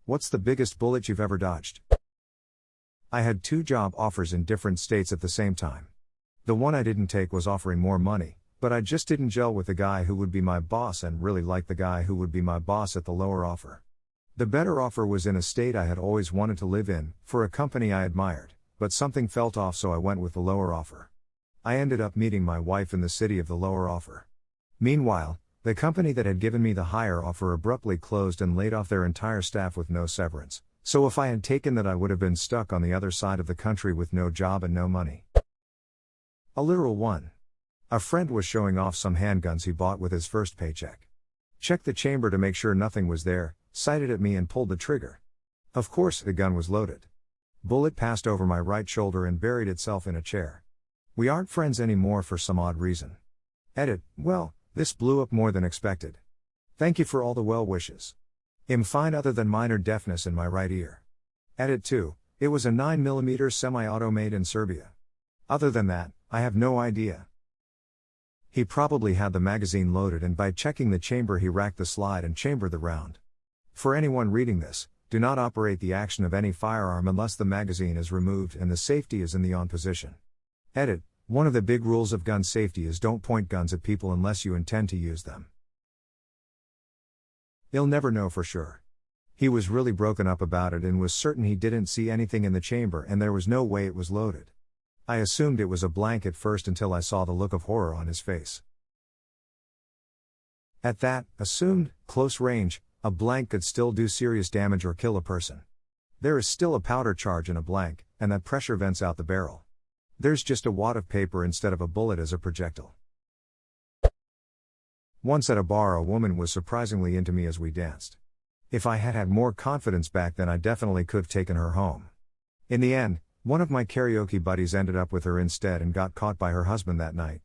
What's the biggest bullet you've ever dodged? I had 2 job offers in different states at the same time. The one I didn't take was offering more money, but I just didn't gel with the guy who would be my boss and really liked the guy who would be my boss at the lower offer. The better offer was in a state I had always wanted to live in, for a company I admired, but something felt off, so I went with the lower offer. I ended up meeting my wife in the city of the lower offer. Meanwhile, the company that had given me the higher offer abruptly closed and laid off their entire staff with no severance, so if I had taken that I would have been stuck on the other side of the country with no job and no money. A literal one. A friend was showing off some handguns he bought with his first paycheck. Checked the chamber to make sure nothing was there, sighted at me and pulled the trigger. Of course, the gun was loaded. Bullet passed over my right shoulder and buried itself in a chair. We aren't friends anymore for some odd reason. Edit, well, this blew up more than expected. Thank you for all the well wishes. I'm fine other than minor deafness in my right ear. Edit 2, it was a 9mm semi-auto made in Serbia. Other than that, I have no idea. He probably had the magazine loaded and by checking the chamber he racked the slide and chambered the round. For anyone reading this, do not operate the action of any firearm unless the magazine is removed and the safety is in the on position. Edit, one of the big rules of gun safety is don't point guns at people unless you intend to use them. He'll never know for sure. He was really broken up about it and was certain he didn't see anything in the chamber and there was no way it was loaded. I assumed it was a blank at first until I saw the look of horror on his face. At that, assumed, close range, a blank could still do serious damage or kill a person. There is still a powder charge in a blank, and that pressure vents out the barrel. There's just a wad of paper instead of a bullet as a projectile. Once at a bar, a woman was surprisingly into me as we danced. If I had had more confidence back then, I definitely could have taken her home. In the end, one of my karaoke buddies ended up with her instead and got caught by her husband that night.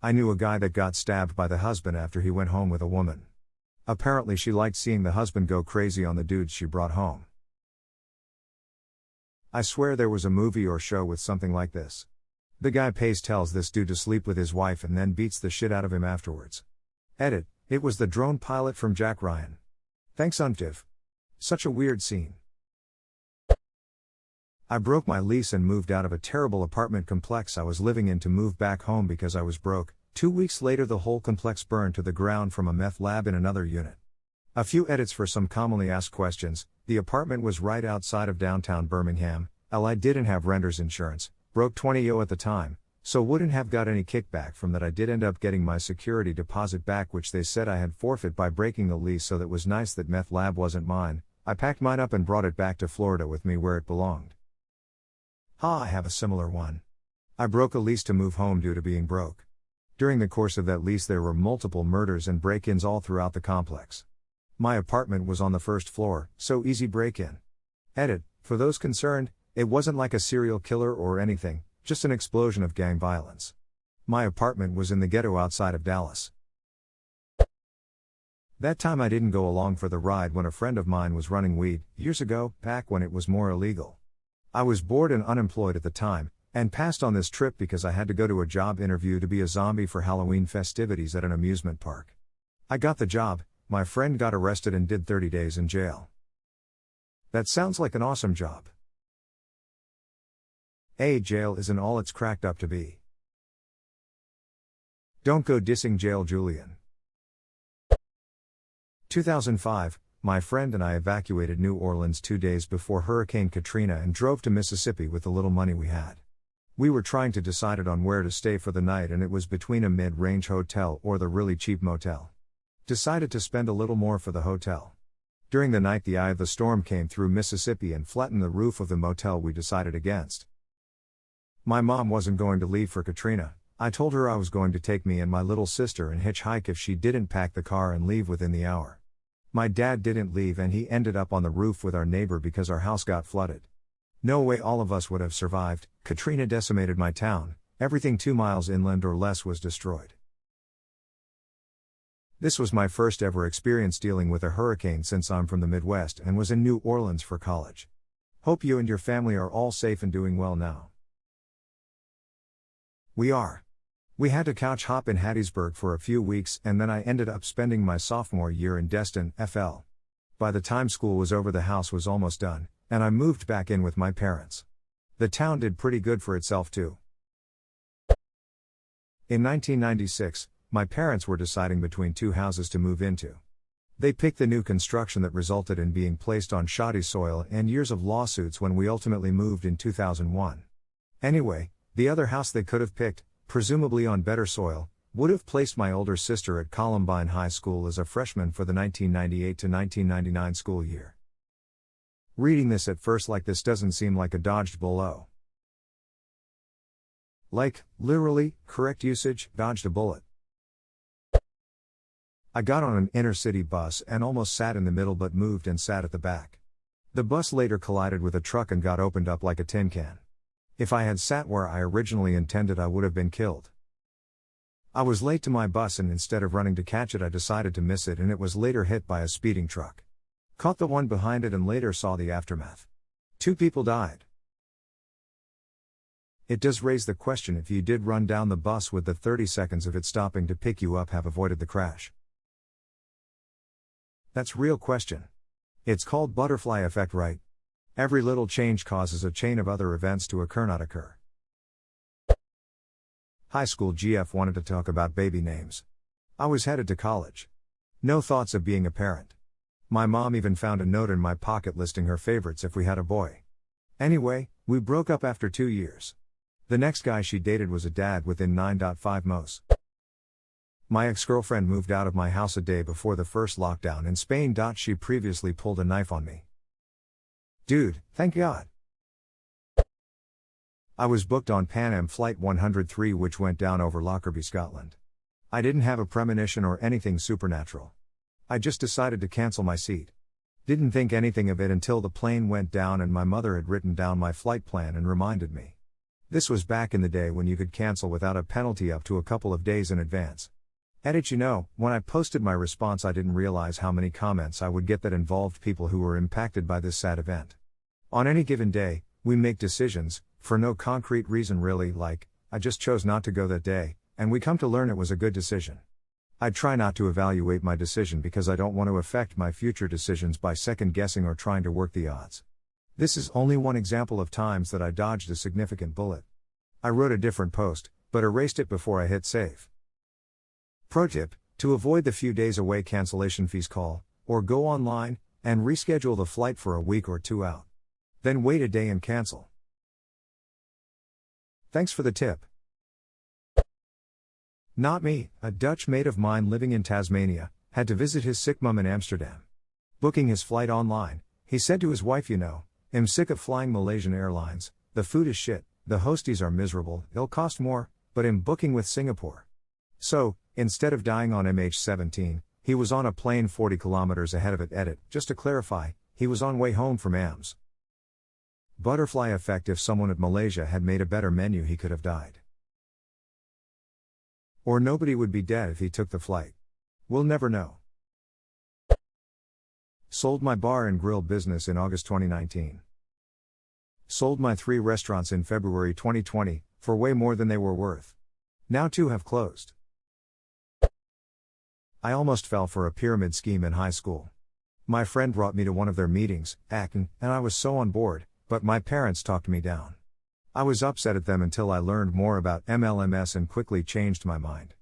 I knew a guy that got stabbed by the husband after he went home with a woman. Apparently she liked seeing the husband go crazy on the dudes she brought home. I swear there was a movie or show with something like this. The guy tells this dude to sleep with his wife and then beats the shit out of him afterwards. Edit, it was the drone pilot from Jack Ryan. Thanks Untiv. Such a weird scene. I broke my lease and moved out of a terrible apartment complex I was living in to move back home because I was broke. 2 weeks later the whole complex burned to the ground from a meth lab in another unit. A few edits for some commonly asked questions. The apartment was right outside of downtown Birmingham. I didn't have renter's insurance, broke 20 at the time, so wouldn't have got any kickback from that. I did end up getting my security deposit back, which they said I had forfeit by breaking the lease, so that was nice that meth lab wasn't mine. I packed mine up and brought it back to Florida with me where it belonged. I have a similar one. I broke a lease to move home due to being broke. During the course of that lease there were multiple murders and break-ins all throughout the complex. My apartment was on the first floor, so easy break-in. Edit, for those concerned, it wasn't like a serial killer or anything, just an explosion of gang violence. My apartment was in the ghetto outside of Dallas. That time I didn't go along for the ride when a friend of mine was running weed, years ago, back when it was more illegal. I was bored and unemployed at the time, and passed on this trip because I had to go to a job interview to be a zombie for Halloween festivities at an amusement park. I got the job, my friend got arrested and did 30 days in jail. That sounds like an awesome job. Jail isn't all it's cracked up to be. Don't go dissing jail, Julian. 2005, my friend and I evacuated New Orleans 2 days before Hurricane Katrina and drove to Mississippi with the little money we had. We were trying to decide on where to stay for the night, and it was between a mid-range hotel or the really cheap motel. Decided to spend a little more for the hotel. During the night the eye of the storm came through Mississippi and flattened the roof of the motel we decided against. My mom wasn't going to leave for Katrina. I told her I was going to take me and my little sister and hitchhike if she didn't pack the car and leave within the hour. My dad didn't leave and he ended up on the roof with our neighbor because our house got flooded. No way all of us would have survived. Katrina decimated my town. Everything 2 miles inland or less was destroyed. This was my first ever experience dealing with a hurricane since I'm from the Midwest and was in New Orleans for college. Hope you and your family are all safe and doing well now. We are. We had to couch hop in Hattiesburg for a few weeks and then I ended up spending my sophomore year in Destin, FL. By the time school was over, the house was almost done, and I moved back in with my parents. The town did pretty good for itself too. In 1996, my parents were deciding between two houses to move into. They picked the new construction that resulted in being placed on shoddy soil and years of lawsuits when we ultimately moved in 2001. Anyway, the other house they could have picked, presumably on better soil, would have placed my older sister at Columbine High School as a freshman for the 1998 to 1999 school year. Reading this at first like this doesn't seem like a dodged bullet. Like, literally, correct usage, dodged a bullet. I got on an inner-city bus and almost sat in the middle but moved and sat at the back. The bus later collided with a truck and got opened up like a tin can. If I had sat where I originally intended, I would have been killed. I was late to my bus, and instead of running to catch it, I decided to miss it, and it was later hit by a speeding truck. Caught the one behind it and later saw the aftermath. 2 people died. It does raise the question, if you did run down the bus, would the 30 seconds of it stopping to pick you up have avoided the crash? That's real question. It's called butterfly effect, right? Every little change causes a chain of other events to occur, not occur. High school GF wanted to talk about baby names. I was headed to college. No thoughts of being a parent. My mom even found a note in my pocket listing her favorites if we had a boy. Anyway, we broke up after 2 years. The next guy she dated was a dad within 9.5 months. My ex-girlfriend moved out of my house a day before the first lockdown in Spain. She previously pulled a knife on me. Dude, thank God. I was booked on Pan Am Flight 103, which went down over Lockerbie, Scotland. I didn't have a premonition or anything supernatural. I just decided to cancel my seat. Didn't think anything of it until the plane went down and my mother had written down my flight plan and reminded me. This was back in the day when you could cancel without a penalty up to a couple of days in advance. Edit, when I posted my response, I didn't realize how many comments I would get that involved people who were impacted by this sad event. On any given day, we make decisions, for no concrete reason really, like, I just chose not to go that day, and we come to learn it was a good decision. I try not to evaluate my decision because I don't want to affect my future decisions by second guessing or trying to work the odds. This is only one example of times that I dodged a significant bullet. I wrote a different post, but erased it before I hit save. Pro tip: to avoid the few days away cancellation fees, call, or go online, and reschedule the flight for a week or 2 out. Then wait a day and cancel. Thanks for the tip. Not me, a Dutch mate of mine living in Tasmania, had to visit his sick mum in Amsterdam. Booking his flight online, he said to his wife, I'm sick of flying Malaysian Airlines, the food is shit, the hosties are miserable, it'll cost more, but I'm booking with Singapore. So, instead of dying on MH17, he was on a plane 40 kilometers ahead of it. Edit, just to clarify, he was on way home from AMS. Butterfly effect: if someone at Malaysia had made a better menu, he could have died. Or nobody would be dead if he took the flight. We'll never know. Sold my bar and grill business in August 2019. Sold my 3 restaurants in February 2020, for way more than they were worth. Now 2 have closed. I almost fell for a pyramid scheme in high school. My friend brought me to one of their meetings, and I was so on board, but my parents talked me down. I was upset at them until I learned more about MLMs and quickly changed my mind.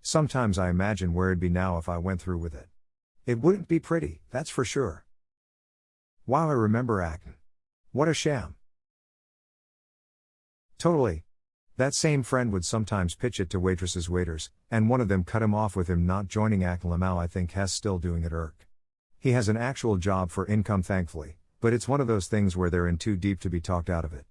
Sometimes I imagine where it'd be now if I went through with it. It wouldn't be pretty, that's for sure. Wow, I remember acting. What a sham. Totally. That same friend would sometimes pitch it to waiters, and one of them cut him off with him not joining Lamau. I think Hess still doing it. He has an actual job for income, thankfully, but it's one of those things where they're in too deep to be talked out of it.